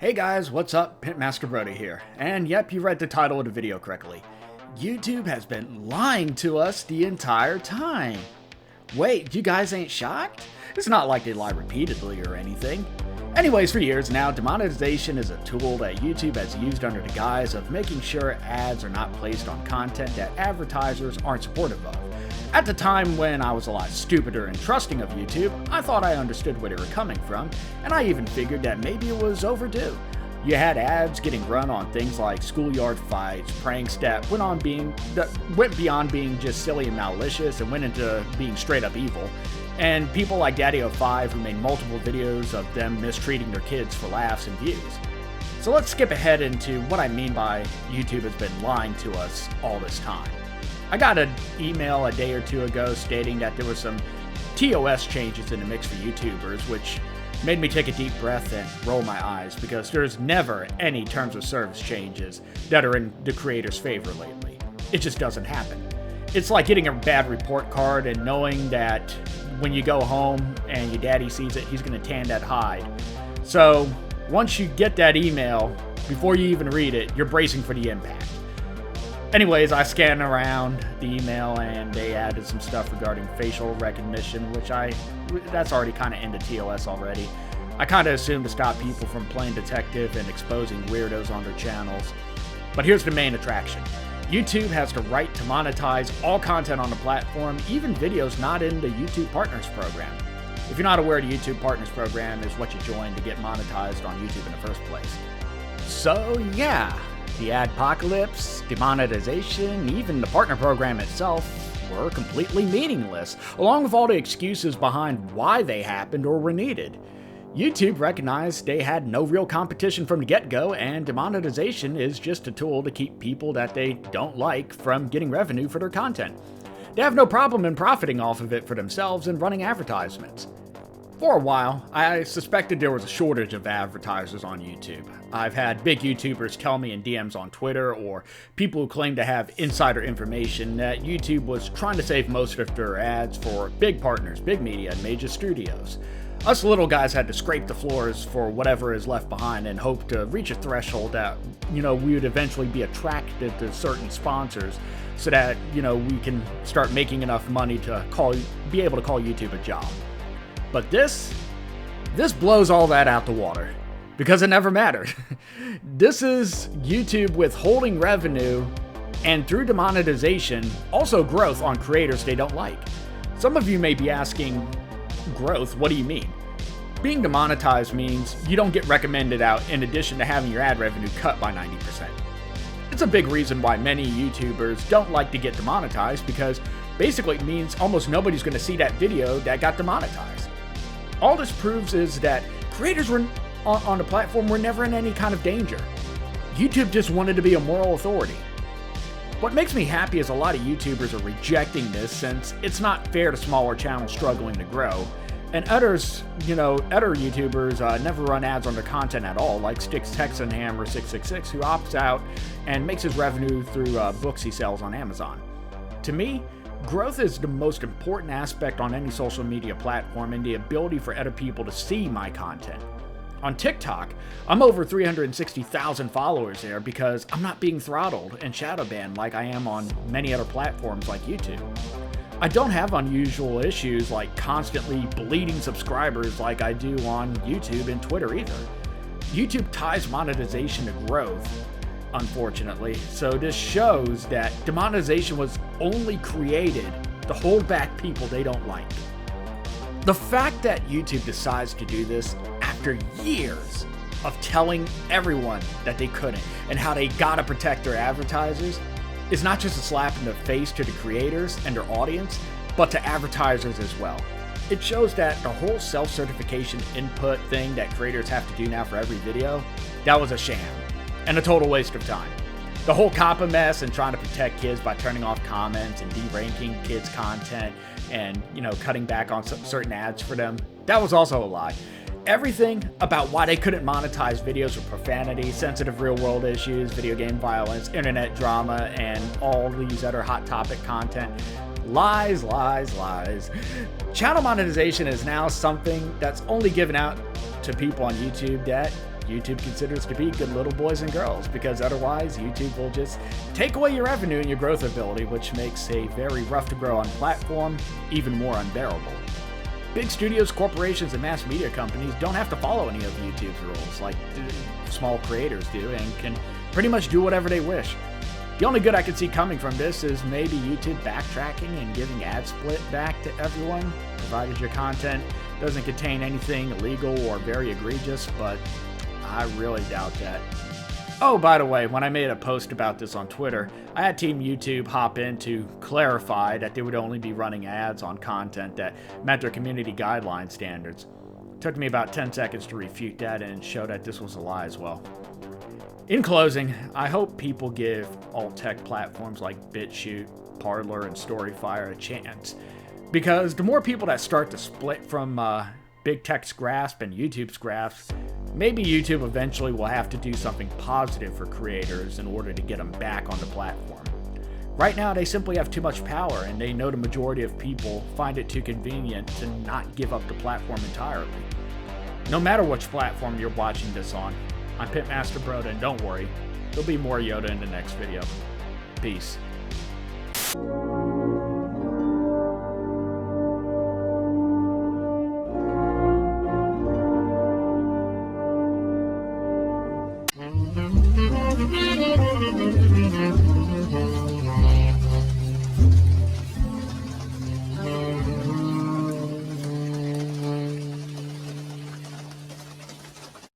Hey guys, what's up? Pitmaster Broda here. And yep, you read the title of the video correctly. YouTube has been lying to us the entire time. Wait, you guys ain't shocked? It's not like they lie repeatedly or anything. Anyways, for years now, demonetization is a tool that YouTube has used under the guise of making sure ads are not placed on content that advertisers aren't supportive of. At the time when I was a lot stupider and trusting of YouTube, I thought I understood where they were coming from, and I even figured that maybe it was overdue. You had ads getting run on things like schoolyard fights, pranks that went beyond being just silly and malicious and went into being straight up evil, and people like Daddy05 who made multiple videos of them mistreating their kids for laughs and views. So let's skip ahead into what I mean by YouTube has been lying to us all this time. I got an email a day or two ago stating that there were some TOS changes in the mix for YouTubers, which made me take a deep breath and roll my eyes, because there's never any terms of service changes that are in the creator's favor lately. It just doesn't happen. It's like getting a bad report card and knowing that when you go home and your daddy sees it, he's going to tan that hide. So once you get that email, before you even read it, you're bracing for the impact. Anyways, I scanned around the email and they added some stuff regarding facial recognition, that's already kind of into TOS already. I kind of assumed to stop people from playing detective and exposing weirdos on their channels. But here's the main attraction. YouTube has the right to monetize all content on the platform, even videos not in the YouTube Partners program. If you're not aware, the YouTube Partners program is what you join to get monetized on YouTube in the first place. So yeah. The adpocalypse, demonetization, even the partner program itself were completely meaningless, along with all the excuses behind why they happened or were needed. YouTube recognized they had no real competition from the get-go, and demonetization is just a tool to keep people that they don't like from getting revenue for their content. They have no problem in profiting off of it for themselves and running advertisements. For a while, I suspected there was a shortage of advertisers on YouTube. I've had big YouTubers tell me in DMs on Twitter, or people who claim to have insider information, that YouTube was trying to save most of their ads for big partners, big media, and major studios. Us little guys had to scrape the floors for whatever is left behind and hope to reach a threshold that, we would eventually be attracted to certain sponsors so that, we can start making enough money to be able to call YouTube a job. But this blows all that out the water, because it never mattered. This is YouTube withholding revenue, and through demonetization, also growth on creators they don't like. Some of you may be asking, growth, what do you mean? Being demonetized means you don't get recommended out in addition to having your ad revenue cut by 90%. It's a big reason why many YouTubers don't like to get demonetized, because basically it means almost nobody's going to see that video that got demonetized. All this proves is that creators on the platform were never in any kind of danger. YouTube just wanted to be a moral authority. What makes me happy is a lot of YouTubers are rejecting this, since it's not fair to smaller channels struggling to grow. And other YouTubers never run ads on their content at all, like Sticks Texan Hammer 666, who opts out and makes his revenue through books he sells on Amazon. To me, growth is the most important aspect on any social media platform, and the ability for other people to see my content. On TikTok, I'm over 360,000 followers there because I'm not being throttled and shadow banned like I am on many other platforms like YouTube. I don't have unusual issues like constantly bleeding subscribers like I do on YouTube and Twitter either. YouTube ties monetization to growth, unfortunately, so this shows that demonetization was only created to hold back people they don't like. The fact that YouTube decides to do this after years of telling everyone that they couldn't and how they gotta protect their advertisers is not just a slap in the face to the creators and their audience, but to advertisers as well. It shows that the whole self-certification input thing that creators have to do now for every video, that was a sham and a total waste of time. The whole COPPA mess and trying to protect kids by turning off comments and deranking kids' content and, cutting back on some certain ads for them, that was also a lie. Everything about why they couldn't monetize videos with profanity, sensitive real-world issues, video game violence, internet drama, and all these other hot topic content. Lies, lies, lies. Channel monetization is now something that's only given out to people on YouTube that YouTube considers to be good little boys and girls, because otherwise YouTube will just take away your revenue and your growth ability, which makes a very rough to grow on platform even more unbearable. Big studios, corporations, and mass media companies don't have to follow any of YouTube's rules like small creators do, and can pretty much do whatever they wish. The only good I can see coming from this is maybe YouTube backtracking and giving ad split back to everyone, provided your content doesn't contain anything illegal or very egregious, but I really doubt that. Oh, by the way, when I made a post about this on Twitter, I had Team YouTube hop in to clarify that they would only be running ads on content that met their community guideline standards. It took me about 10 seconds to refute that and show that this was a lie as well. In closing, I hope people give alt-tech platforms like BitChute, Parler, and Storyfire a chance, because the more people that start to split from big tech's grasp and YouTube's grasp, maybe YouTube eventually will have to do something positive for creators in order to get them back on the platform. Right now, they simply have too much power, and they know the majority of people find it too convenient to not give up the platform entirely. No matter which platform you're watching this on, I'm Pitmaster Broda, and don't worry, there'll be more Yoda in the next video. Peace.